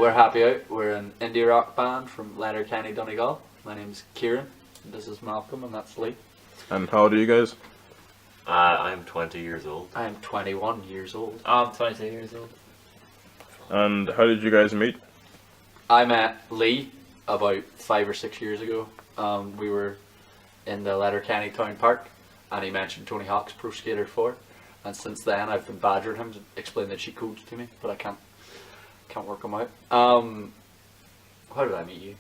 we're happy out. We're an indie rock band from Letterkenny, Donegal. My name's Cherym. This is Malcolm, and that's Lee. And how old are you guys? I'm 20 years old. I am 21 years old. I'm 22 years old. And how did you guys meet? I met Lee about 5 or 6 years ago. We were in the Letterkenny Town Park, and he mentioned Tony Hawk's Pro Skater 4. And since then, I've been badgering him to explain the cheat codes to me, but I can't work them out. How did I meet you?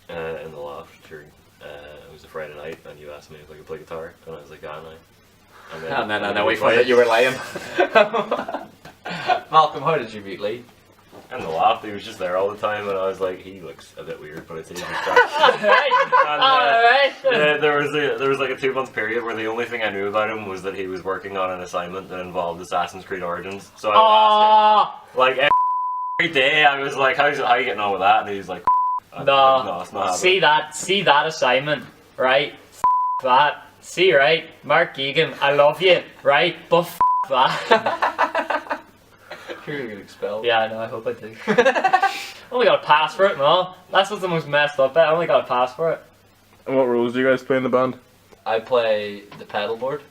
In the loft during, it was a Friday night, and you asked me if I could play guitar, and I was like, yeah, no. And then we found out you were lying. Malcolm, how did you meet Lee? In the loft, he was just there all the time, and I was like, he looks a bit weird, but it's easy to There was like a 2-month period where the only thing I knew about him was that he was working on an assignment that involved Assassin's Creed Origins. So I would ask him, like, every day I was like, how are you getting on with that? And he was like, no, it's not happening. See that assignment, right? That. See, right? Mark Egan, I love you, right? But that. You're gonna get expelled. Yeah, I know, I hope I do. I only got a pass for it and all. That's what's the most messed up bit. I only got a pass for it. And what roles do you guys play in the band? I play the pedal board.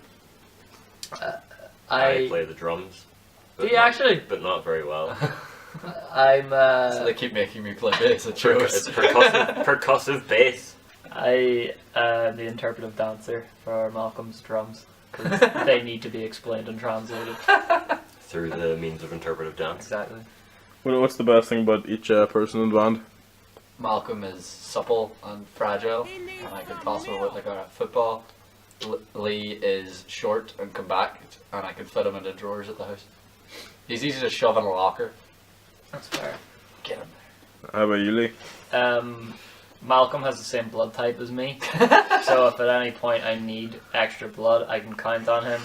I play the drums. Do you actually? But not very well. I'm So they keep making me play bass at shows. It's percussive bass. I the interpretive dancer for Malcolm's drums, because they need to be explained and translated. Through the means of interpretive dance. Exactly. What's the best thing about each person in the band? Malcolm is supple and fragile, and I can toss him about like a football. Lee is short and compact, and I can fit him into drawers at the house. He's easy to shove in a locker. That's fair. Get him How about you, Lee? Malcolm has the same blood type as me, so if at any point I need extra blood, I can count on him.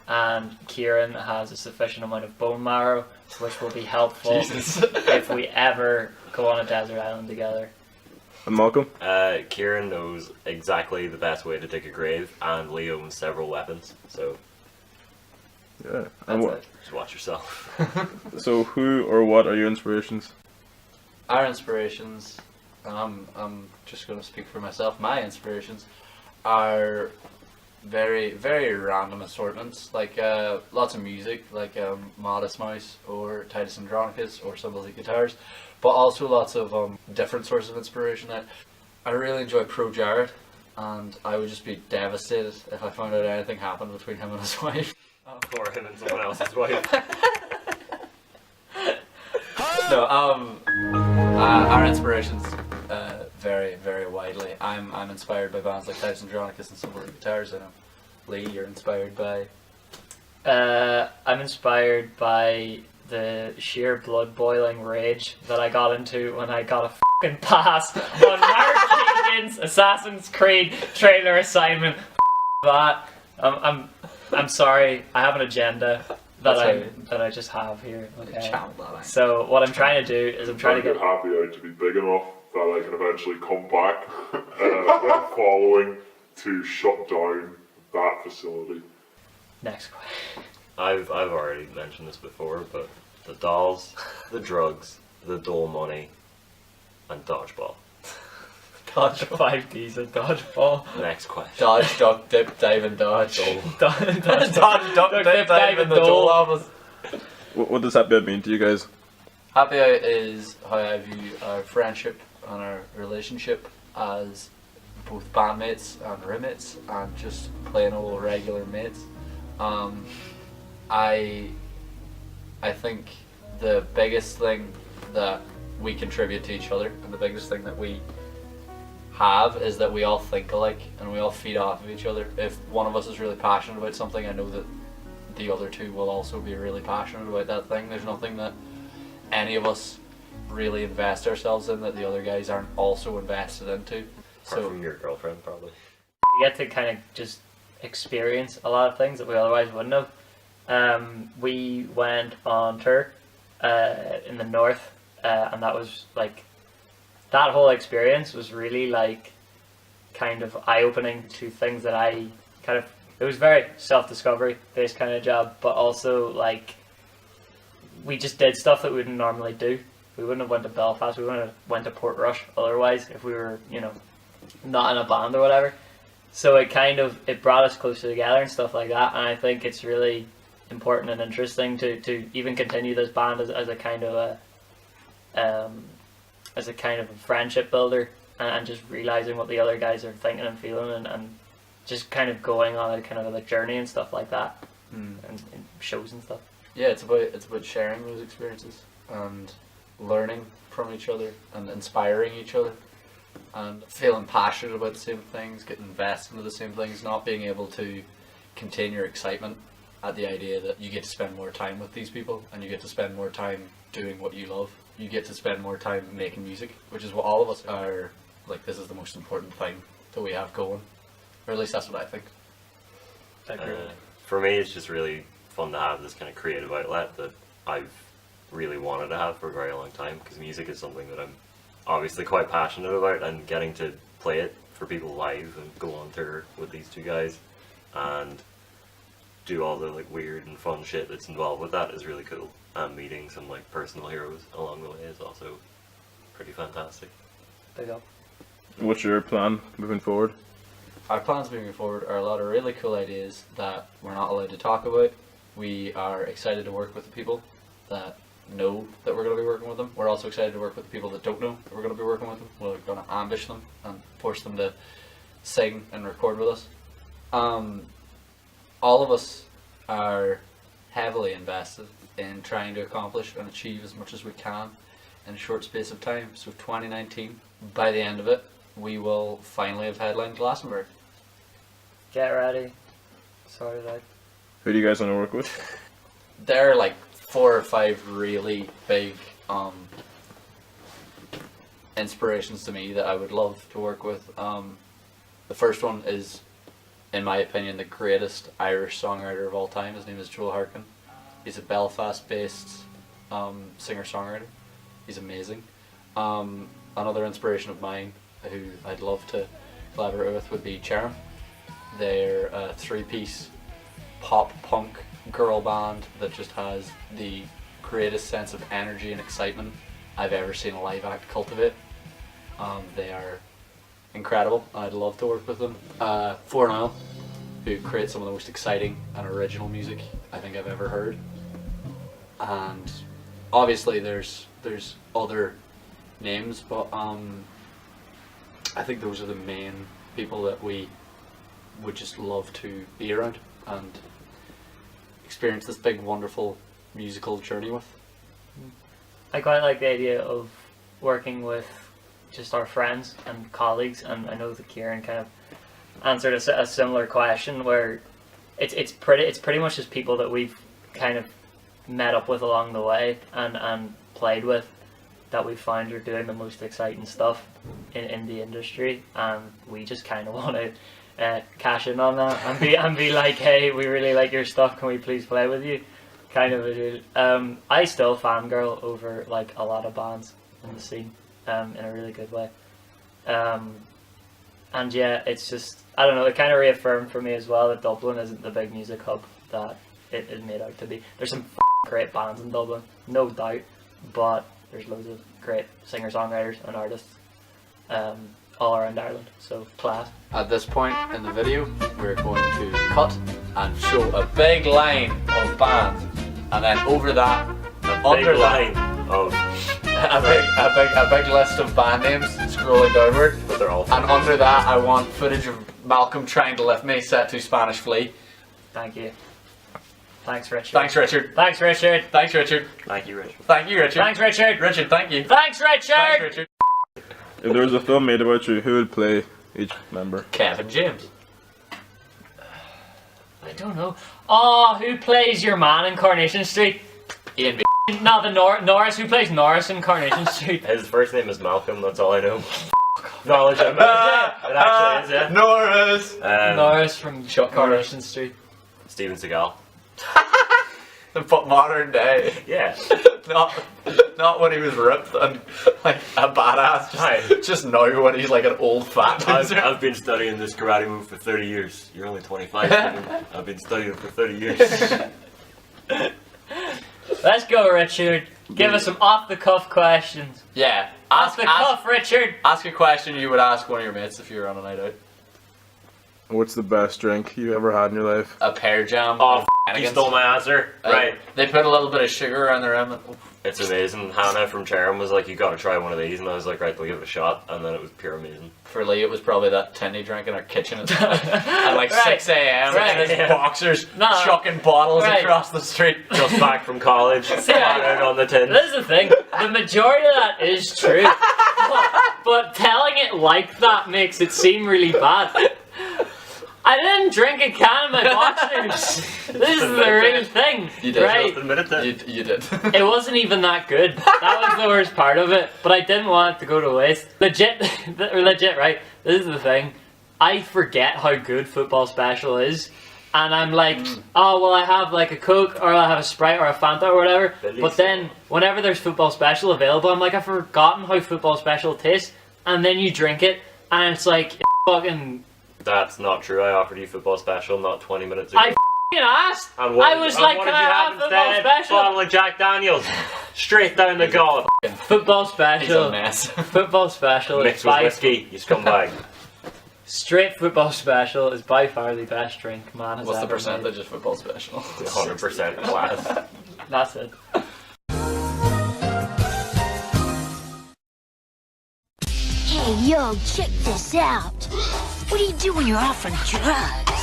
And Cherym has a sufficient amount of bone marrow, which will be helpful if we ever go on a desert island together. And Malcolm? Cherym knows exactly the best way to dig a grave, and Lee owns several weapons, so Yeah. That's it. just watch yourself. So who or what are your inspirations? Our inspirations, and I'm just going to speak for myself, my inspirations are very, very random assortments, like lots of music, like Modest Mouse or Titus Andronicus or Cymbals Guitars, but also lots of different sources of inspiration. I really enjoy Pro Jared, and I would just be devastated if I found out anything happened between him and his wife. Or him and someone else's wife. No, our inspirations vary very widely. I'm inspired by bands like Titus Andronicus and Cymbals Guitars. I know. Lee, you're inspired by? I'm inspired by the sheer blood boiling rage that I got into when I got a fucking pass on Mark Egan's Assassin's Creed trailer assignment. That I'm sorry, I have an agenda that I just have here. Okay. So what I'm trying to do is I'm trying to get happy out to be big enough that I can eventually come back when following to shut down that facility. Next question. I've already mentioned this before, but the dolls, the drugs, the dole money, and dodgeball. Dodge 5Ds and dodgeball. Next question. Dodge, duck, dip, dive, and dodge. Dodge, Dodge, duck, dip, dive, and the dole office. What does happy out mean to you guys? Happy out is how I view our friendship and our relationship as both bandmates and roommates and just plain old regular mates. I think the biggest thing that we contribute to each other and the biggest thing that we have is that we all think alike and we all feed off of each other. If one of us is really passionate about something, I know that the other two will also be really passionate about that thing. There's nothing that any of us really invest ourselves in that the other guys aren't also invested into. Apart from your girlfriend, probably. We get to kind of just experience a lot of things that we otherwise wouldn't have. We went on tour in the north, and that was like, that whole experience was really like kind of eye-opening to things that I kind of, it was very self-discovery based kind of job, but also like we just did stuff that we wouldn't normally do. We wouldn't have went to Belfast. We wouldn't have went to Portrush otherwise if we were, not in a band or whatever. So it brought us closer together and stuff like that. And I think it's really important and interesting to even continue this band as a kind of a friendship builder, and just realizing what the other guys are thinking and feeling, and just kind of going on a kind of a journey and stuff like that, and shows and stuff. Yeah, it's about sharing those experiences and learning from each other and inspiring each other and feeling passionate about the same things, getting invested into the same things, not being able to contain your excitement at the idea that you get to spend more time with these people and you get to spend more time doing what you love. You get to spend more time making music, which is what all of us are, like, this is the most important thing that we have going. Or at least that's what I think. For me, it's just really fun to have this kind of creative outlet that I've really wanted to have for a very long time, because music is something that I'm obviously quite passionate about, and getting to play it for people live and go on tour with these two guys and do all the like weird and fun shit that's involved with that is really cool. And meeting some like personal heroes along the way is also pretty fantastic. Big up. What's your plan moving forward? Our plans moving forward are a lot of really cool ideas that we're not allowed to talk about. We are excited to work with the people that know that we're going to be working with them. We're also excited to work with the people that don't know that we're going to be working with them. We're going to ambush them and force them to sing and record with us. All of us are heavily invested in trying to accomplish and achieve as much as we can in a short space of time. So 2019, by the end of it, we will finally have headlined Glastonbury. Get ready. Sorted out. Who do you guys want to work with? There are like 4 or 5 really big inspirations to me that I would love to work with. The first one is, in my opinion, the greatest Irish songwriter of all time. His name is Harkin. He's a Belfast-based singer-songwriter. He's amazing. Another inspiration of mine, who I'd love to collaborate with, would be Cherym. They're a 3-piece pop-punk girl band that just has the greatest sense of energy and excitement I've ever seen a live act cultivate. They are incredible. I'd love to work with them. 4 who create some of the most exciting and original music I think I've ever heard. And obviously there's other names, but I think those are the main people that we would just love to be around and experience this big wonderful musical journey with. I quite like the idea of working with just our friends and colleagues, and I know that Kieran kind of answered a similar question, where it's pretty much just people that we've kind of met up with along the way and played with, that we found are doing the most exciting stuff in the industry, and we just kind of want to cash in on that and be like, hey, we really like your stuff, can we please play with you, kind of a dude. I still fangirl over like a lot of bands in the scene, in a really good way, and yeah, it's just, I don't know, it kind of reaffirmed for me as well that Dublin isn't the big music hub that it is made out to be. There's some great bands in Dublin, no doubt, but there's loads of great singer-songwriters and artists all around Ireland, so class. At this point in the video, we're going to cut and show a big line of bands, and then over that, under line that, of a big list of band names scrolling downward, but they're all and under that I want footage of Malcolm trying to lift me set to Spanish Flea. Thank you. Thanks, Richard. Thanks, Richard. Thanks, Richard. Thanks, Richard. Thank you, Richard. Thank you, Richard. Thanks, Richard. Richard, thank you. Thanks, Richard. Thanks, Richard. If there was a film made about you, who would play each member? Kevin James. I don't know. Oh, who plays your man in Coronation Street? Ian B. No, the Norris. Who plays Norris in Coronation Street? His first name is Malcolm, that's all I know. Knowledge of it. It actually is, yeah. Norris. Norris from Coronation Street. Steven Seagal. But modern day. Yeah. Not when he was ripped and like a badass. Just now when he's like an old fat loser. I've been studying this karate move for 30 years. You're only 25. I've been studying it for 30 years. Let's go, Richard. Give us some off-the-cuff questions. Yeah. Off-the-cuff, Richard. Ask a question you would ask one of your mates if you were on a night out. What's the best drink you ever had in your life? A pear jam. Oh, you stole my answer. Right. They put a little bit of sugar around the rim. It's amazing. Hannah from Cherym was like, you gotta try one of these, and I was like, right, we'll give it a shot, and then it was pure amazing. For Lee, it was probably that tin he drank in our kitchen at like Right. 6 a.m. Right. and his Yeah. boxers No. chucking bottles Right. across the street. Just back from college, out on the tin. This is the thing. The majority of that is true. But telling it like that makes it seem really bad. I didn't drink a can of my boxers. This is the real thing. You did. Right? Just admit it then. You did. It wasn't even that good. That was the worst part of it. But I didn't want it to go to waste. Legit, right? This is the thing. I forget how good Football Special is. And I'm like, oh, well, I have like a Coke, or I have a Sprite, or a Fanta, or whatever. But then, whenever there's Football Special available, I'm like, I've forgotten how Football Special tastes. And then you drink it, and it's like, fucking... That's not true. I offered you Football Special not 20 minutes ago. I f***ing asked. And what, I was like, what can did you I have have Football instead? Special? Bottle of Jack Daniels. Straight down the gullet. Football He's a Special. mess. Football Special is Mixed with by whiskey, you scumbag. straight Football Special is by far the best drink man has What's the ever percentage of football special? 100% class. made. That's it. Hey, yo, check this out. What do you do when you're offering drugs?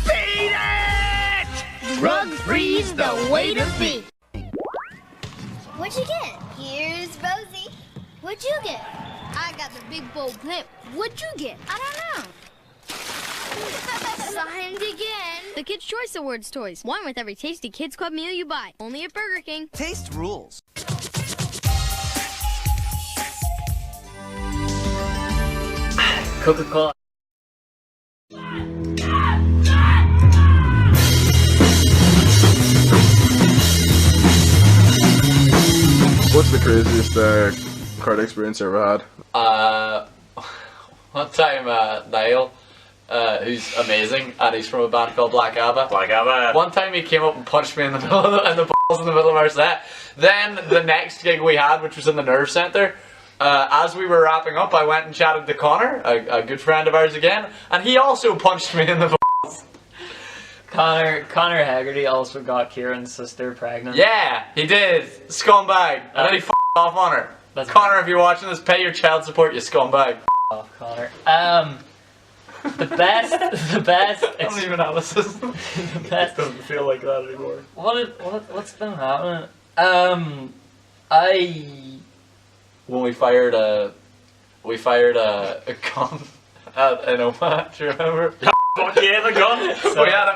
Beat it! Drug-free's the way to be. What'd you get? Here's Rosie. What'd you get? I got the big bold pimp. What'd you get? I don't know. Signed again. The Kids' Choice Awards toys. One with every tasty Kids Club meal you buy. Only at Burger King. Taste rules. Coca-Cola. What's the craziest card experience you ever had? One time, Niall, who's amazing, and he's from a band called Black Abba. Black Abba. One time he came up and punched me in the middle of the balls in the middle of our set. Then the next gig we had, which was in the Nerve Centre, as we were wrapping up, I went and chatted to Connor, a good friend of ours again, and he also punched me in the balls. Connor Haggerty also got Kieran's sister pregnant. Yeah, he did. Scumbag. And then he f***ed off on her. That's Connor, if you're watching this, pay your child support, you scumbag. off, Connor. The best. I don't even have a system. The best. Doesn't feel like that anymore. What's been happening? When we fired a gun in Omaha, do you remember? Fuck yeah, the gun!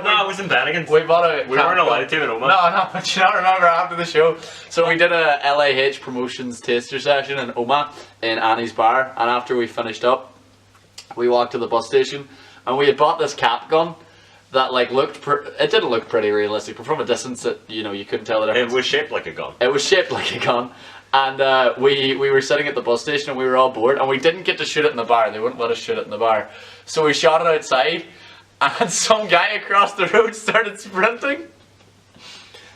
No, it was in Bennigan. We bought a We weren't allowed to in Omaha. No, but you don't remember after the show. So we did a LAH promotions taster session in Omaha in Annie's bar, and after we finished up, we walked to the bus station, and we had bought this cap gun that like it didn't look pretty realistic, but from a distance, you couldn't tell the difference. It was shaped like a gun. It was shaped like a gun. And we were sitting at the bus station and we were all bored, and we didn't get to shoot it in the bar. They wouldn't let us shoot it in the bar. So we shot it outside, and some guy across the road started sprinting.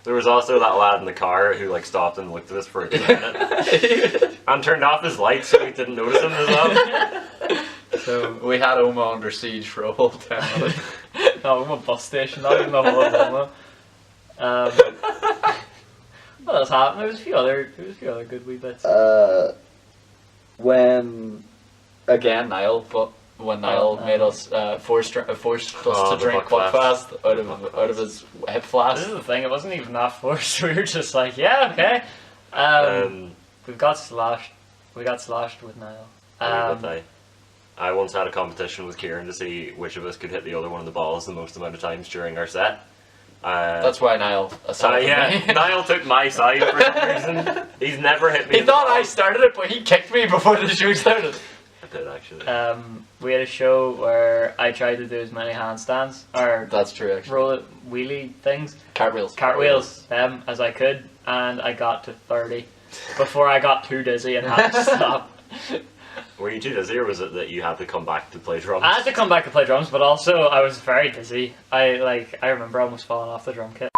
There was also that lad in the car who like stopped and looked at us for a good minute and turned off his lights so we didn't notice him as well. So we had Oma under siege for a whole 10 minutes. No, Oma bus station, not even the whole of Oma. What else happened? There was a few other good wee bits. When Niall made us forced us to drink Buckfast out of his hip flask. This is the thing, it wasn't even that forced. We were just like, yeah, okay. We got slashed with Niall. I once had a competition with Kieran to see which of us could hit the other one of the balls the most amount of times during our set. That's why Niall aside from me. Niall took my side for some reason. He's never hit me. He thought I started it, but he kicked me before the show started. I did actually. We had a show where I tried to do as many handstands or That's true, actually. roll wheelie things, Cartwheels. as I could, and I got to 30 before I got too dizzy and had to stop. Were you too dizzy, or was it that you had to come back to play drums? I had to come back to play drums, but also I was very dizzy. I remember almost falling off the drum kit.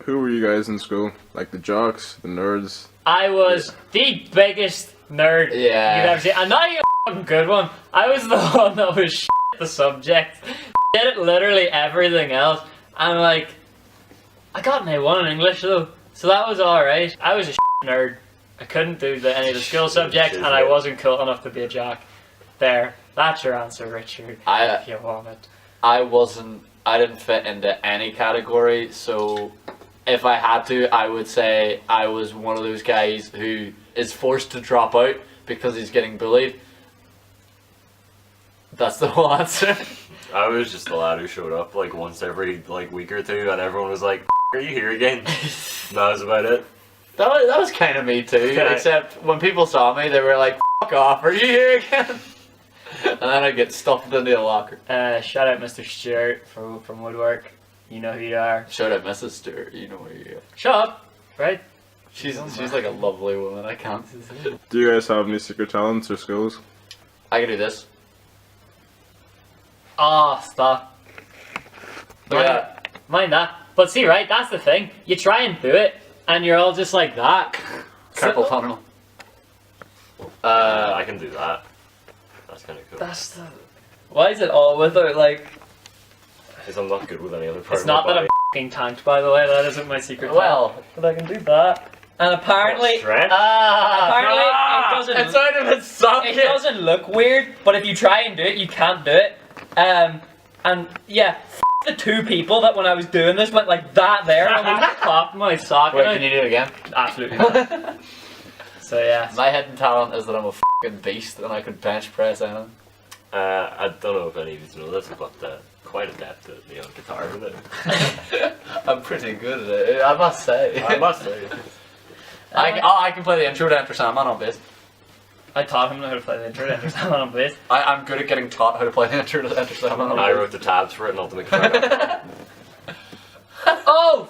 Who were you guys in school? Like the jocks, the nerds? I was the biggest nerd you'd ever seen. And not even a fucking good one. I was the one that was shit at the subject. Did it literally everything else. And like, I got an A1 in English though. So that was alright. I was a shit nerd. I couldn't do any of the school subjects and I wasn't cool enough to be a jock. There. That's your answer, Richard. If you want it. I didn't fit into any category, so if I had to, I would say I was one of those guys who is forced to drop out because he's getting bullied. That's the whole answer. I was just the lad who showed up like once every like week or two, and everyone was like, "Are you here again?" That was about it. That was kind of me too, except when people saw me, they were like, "Fuck off, are you here again?" And then I'd get stuffed into a locker. Shout out Mr. Stewart from Woodwork. You know who you are. Shout out Mrs. Stewart, you know who you are. Shut up, right? She's like a lovely woman, I can't. Do you guys have any secret talents or skills? I can do this. Oh, stop. Mind that. But see, right, that's the thing. You try and do it, and you're all just like that. Carpal tunnel. I can do that. That's kind of cool. That's the... Why is it all without, like... Because I'm not good with any other part It's not that I'm f***ing tanked, by the way. That isn't my secret talent. But I can do that. And apparently... apparently it doesn't... It's out of its socket! It doesn't look weird, but if you try and do it, you can't do it. And yeah, the two people that when I was doing this went like that there and we popped my socket. Wait, can you do it again? Absolutely not. So yeah. My hidden talent is that I'm a f***ing beast and I can bench press anything. I don't know if any of you know this, but quite adept at the guitar with it. I'm pretty good at it, I must say. I must say. I can play the intro to Enter Sandman on bass. I taught him how to play the intro to Enter Sandman on bass. I'm good at getting taught how to play the intro to Enter Sandman on bass. I wrote the tabs for it and Ultimate Guitar. Oh,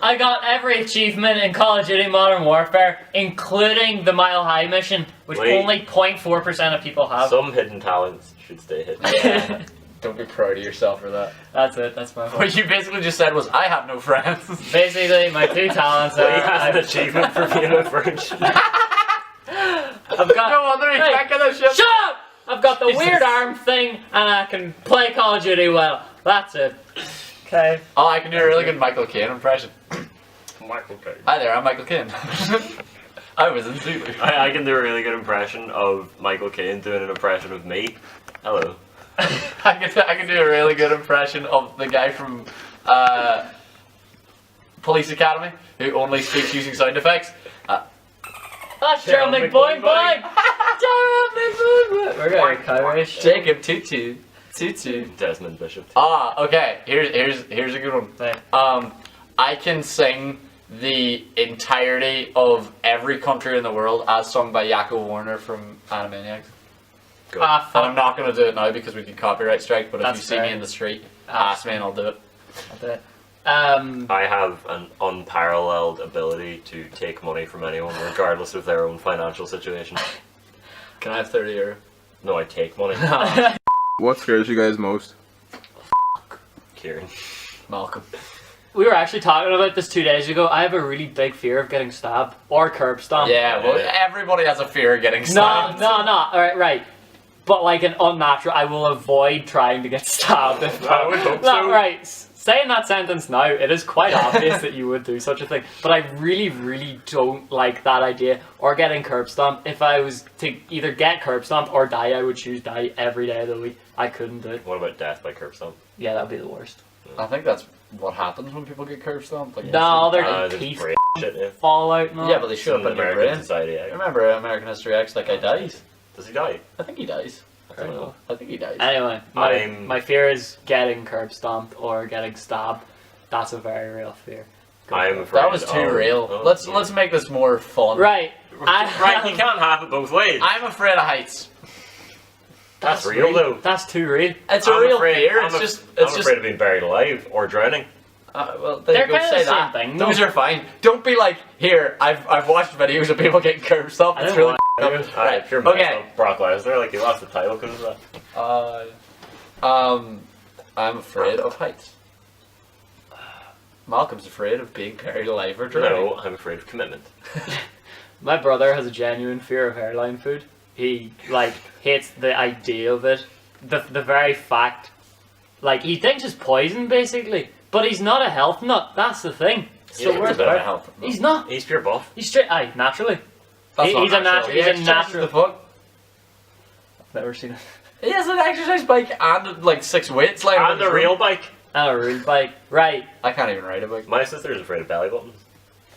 I got every achievement in Call of Duty Modern Warfare, including the Mile High mission, which only 0.4% of people have. Some hidden talents should stay hidden. Yeah. Don't be proud of yourself for that. That's it, that's my fault. What you basically just said was, I have no friends. Basically, my two talents are... He has an achievement for being a virgin. I've got... No wonder he's back in the ship. Shut up! I've got the weird arm thing, and I can play Call of Duty well. That's it. Okay. Oh, I can do a really good Michael Caine impression. Michael Caine. Hi there, I'm Michael Caine. I was in Zulu. I can do a really good impression of Michael Caine doing an impression of me. Hello. I can do a really good impression of the guy from Police Academy who only speaks using sound effects. That's Cherym McBoing Boing! Cherym McBoing! We're going Irish. Jacob Tutu. Desmond Bishop. Okay. Here's a good one. Right. I can sing the entirety of every country in the world as sung by Jaco Warner from Animaniacs. And I'm not going to do it now because we could copyright strike, but if you see me in the street, ask me and I'll do it. I'll do it. I have an unparalleled ability to take money from anyone, regardless of their own financial situation. Can I have 30 euro? No, I take money. What scares you guys most? Kieran. Malcolm. We were actually talking about this 2 days ago. I have a really big fear of getting stabbed or curb stomped. Yeah, well, everybody has a fear of getting stabbed. No. Alright, right. But like an unnatural, I will avoid trying to get stabbed. I would hope so. Right. Saying that sentence now, it is quite obvious that you would do such a thing. But I really, really don't like that idea. Or getting curb stomped. If I was to either get curb stomped or die, I would choose die every day of the week. I couldn't do it. What about death by curb stomp? Yeah, that would be the worst. I think that's what happens when people get curb stomped. Like, no, they're teeth fall out and all. Yeah, but they show up in your brain. Society, Remember American History X, that guy dies. Does he die? I think he dies. I don't know. I think he dies. Anyway, my fear is getting curb stomped or getting stabbed. That's a very real fear. I'm afraid. That was too real. Let's make this more fun. Right. Right, you can't have it both ways. I'm afraid of heights. That's real though. That's too real. It's a real fear. I'm afraid of being buried alive or drowning. Well, they're go kind say of the that. same thing. Those are fine. Don't be like, here, I've watched videos of people getting curb stomped. It's really Right, sure. Okay. Brock Lesnar, like he lost the title because of that. I'm afraid of heights. Malcolm's afraid of being buried alive or drowning. No, I'm afraid of commitment. My brother has a genuine fear of airline food. He like hates the idea of it, the very fact. Like he thinks it's poison basically, but he's not a health nut. That's the thing. He's a bit of a health nut. He's not. He's pure buff. He's straight. Aye, naturally. That's not He's a natural. natural. He's a He natural. exercises the fuck. Never seen it. He has an exercise bike and like 6 weights lying on And his a room. real bike. And a real bike. Right. I can't even ride a bike. My sister is afraid of belly buttons.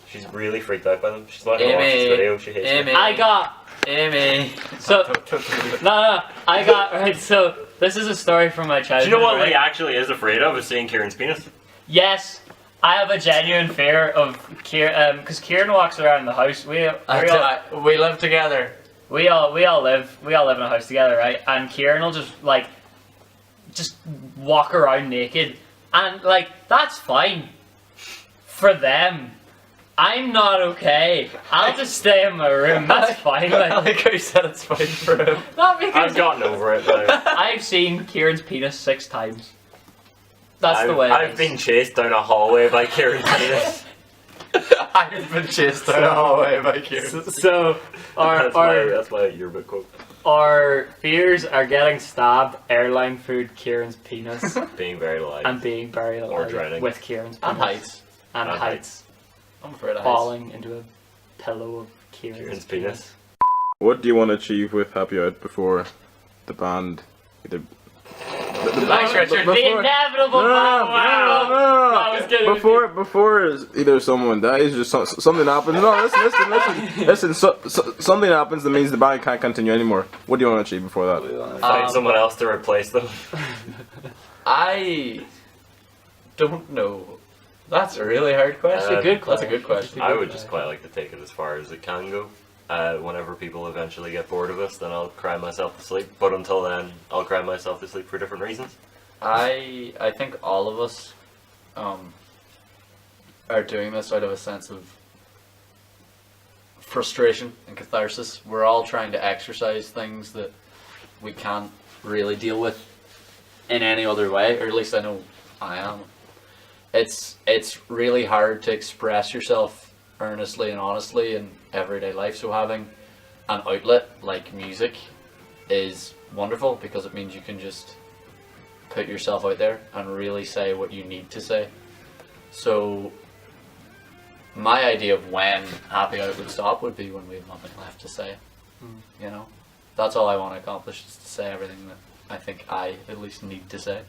She's really freaked out by them. She's not gonna watch this video. She hates Amy. them. I got. Amy. So. No. I got. Right. So this is a story from my Do childhood. you know what right? Lee actually is afraid of? Is seeing Kieran's penis. Yes. I have a genuine fear of Kieran, because Kieran walks around the house. We live together. We all live in a house together, right? And Kieran will just walk around naked, and like that's fine for them. I'm not okay. I'll just stay in my room. That's fine. I Like, like how you said it's fine for him. not because I've gotten over it now. I've seen Kieran's penis 6 times. That's the way. I've been chased down a hallway by Kieran's penis. I've been chased down a hallway by Kieran. So That's my yearbook quote. our fears are getting stabbed, airline food, Kieran's penis, Being very alive. and being buried Or alive drowning. with Kieran's penis. And heights. And And heights. I'm afraid of heights. Falling into a pillow of Kieran's penis. What do you want to achieve with Happy Out before the band either... Thanks, Richard. The inevitable I was gonna Before either someone dies or something happens. No, listen. Something happens that means the band can't continue anymore. What do you want to achieve before that? Find someone else to replace them. I don't know. That's a really hard question. That's a good That's a good question. I would just quite like to take it as far as it can go. Whenever people eventually get bored of us, then I'll cry myself to sleep. But until then, I'll cry myself to sleep for different reasons. I think all of us are doing this out of a sense of frustration and catharsis. We're all trying to exercise things that we can't really deal with in any other way, or at least I know I am. It's really hard to express yourself earnestly and honestly in everyday life, so having an outlet like music is wonderful because it means you can just put yourself out there and really say what you need to say. So my idea of when Happy Out would stop would be when we have nothing left to say. You know, that's all I want to accomplish, is to say everything that I think I at least need to say.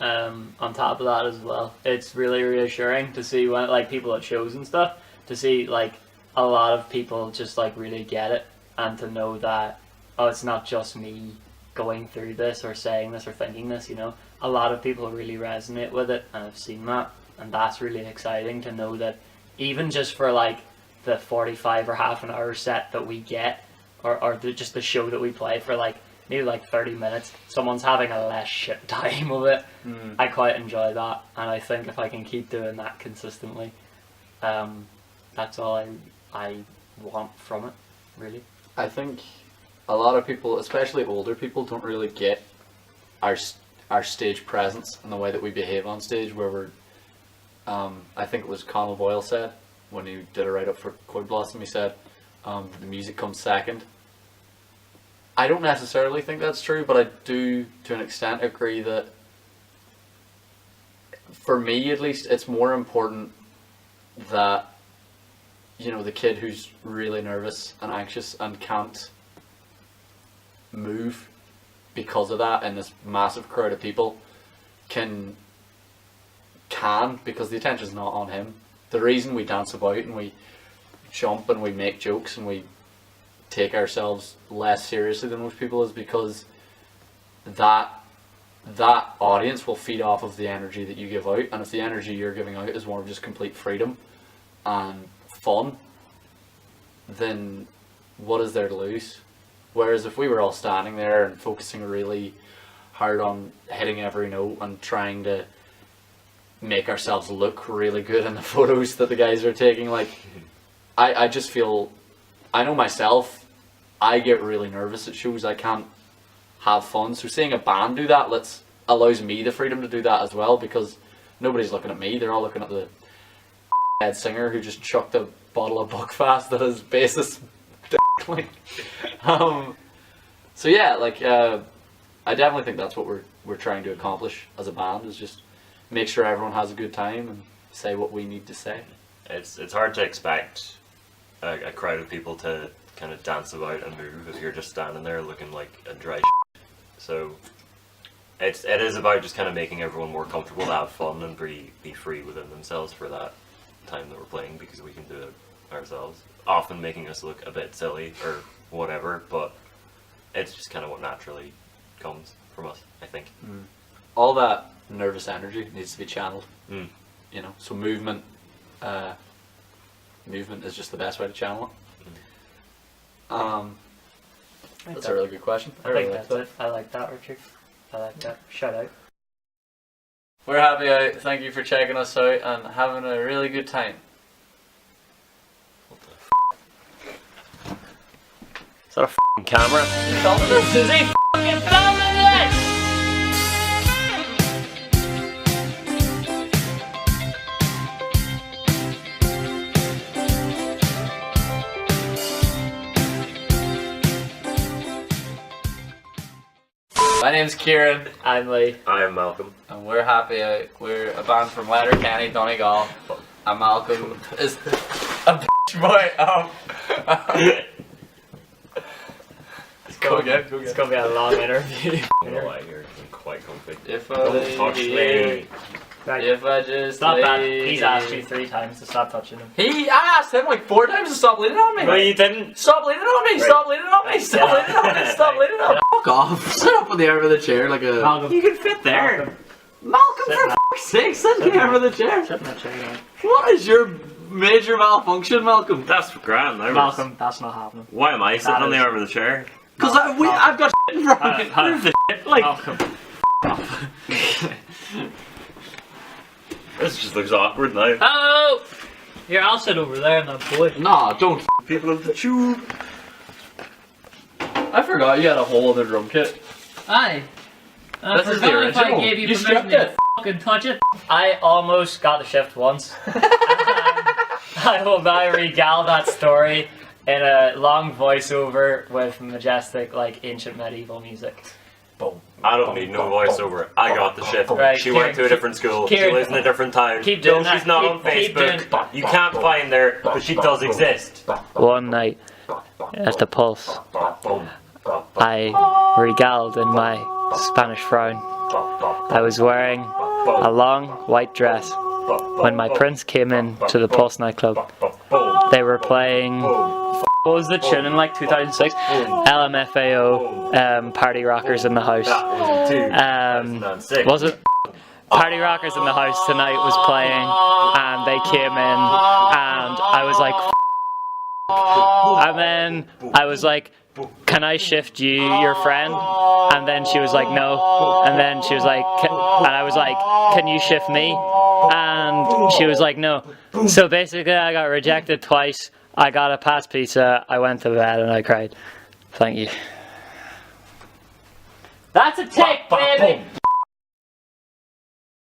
on top of that as well, it's really reassuring to see when like people at shows and stuff, to see like a lot of people just like really get it, and to know that it's not just me going through this or saying this or thinking this, you know. A lot of people really resonate with it, and I've seen that, and that's really exciting to know that even just for like the 45 or half an hour set that we get, or just the show that we play for like maybe like 30 minutes, someone's having a less shit time of it. I quite enjoy that, and I think if I can keep doing that consistently, that's all I want from it, really. I think a lot of people, especially older people, don't really get our stage presence and the way that we behave on stage, where we're I think it was Conal Boyle said when he did a write-up for Coy Blossom, he said the music comes second. I don't necessarily think that's true, but I do to an extent agree that for me at least it's more important that, you know, the kid who's really nervous and anxious and can't move because of that in this massive crowd of people can, because the attention's not on him. The reason we dance about and we jump and we make jokes and we take ourselves less seriously than most people is because that audience will feed off of the energy that you give out, and if the energy you're giving out is one of just complete freedom and fun, then what is there to lose? Whereas if we were all standing there and focusing really hard on hitting every note and trying to make ourselves look really good in the photos that the guys are taking, like I just feel, I know myself, I get really nervous at shows. I can't have fun. So seeing a band do that allows me the freedom to do that as well, because nobody's looking at me. They're all looking at the head singer who just chucked a bottle of Buckfast at his bassist. So yeah, like I definitely think that's what we're trying to accomplish as a band, is just make sure everyone has a good time and say what we need to say. It's hard to expect a crowd of people to kind of dance about and move if you're just standing there looking like a dry shit. So it is about just kind of making everyone more comfortable to have fun and be free within themselves for that time that we're playing, because we can do it ourselves. Often making us look a bit silly or whatever, but it's just kind of what naturally comes from us, I think. All that nervous energy needs to be channeled. Mm. You know, so movement is just the best way to channel it. That's a really good question. I think that's it. I like that, Richard. I like that. Shout out. We're happy. Thank you for checking us out and having a really good time. Is that a f***ing camera? This is a f***ing filming this! My name's Kieran. I'm Lee. I am Malcolm. And we're happy. We're a band from Letterkenny, Donegal. And Malcolm is a bitch boy. Go again. It's gonna be a long interview. I know why you're quite comfy. If I Don't touch me. Right. If I just Stop that. lay He's asked you 3 times to stop touching him. I asked him like 4 times to stop leaning on me. No, you didn't. Stop leaning on me. Right. Stop leaning on me. Stop leaning on me. Stop leaning on me. Fuck off. Sit up on the arm of the chair like a... Malcolm. You can fit there. Malcolm, for fuck's sake, sit on the arm of the chair. Sit in that chair now. What is your major malfunction, Malcolm? That's grand. Malcolm, that's not happening. Why am I sitting That on the is- arm of the chair? Because I've got shit in front of me. Move the shit, like. Malcolm. This just looks awkward now. Oh! Here, I'll sit over there and that boy. Nah, don't. People of the tube. I forgot you had a whole other drum kit. Aye. This is the forgot if I original. gave you You permission stripped to it. fucking touch it. I almost got the shift once. I will now regale that story in a long voiceover with majestic, like, ancient medieval music. Boom. I don't need no voiceover. I got the shit. Right, She went to a Kieran, different school. Kieran, She lives in a different town. keep doing No, she's that. not on Keep doing- Facebook. You can't find her, but she does exist. One night at the Pulse, I regaled in my Spanish frown. I was wearing a long white dress when my prince came in to the Pulse nightclub. They were playing, what was the tune in like 2006? LMFAO, Party Rockers in the House. Was it? Party Rockers in the House tonight was playing, and they came in, and I was like, and then I was like, can I shift you, your friend? And then she was like, no. And then she was like, and I was like, can you shift me? And she was like, no. So basically I got rejected twice. I got a pass pizza, I went to bed and I cried. Thank you. That's a take, baby!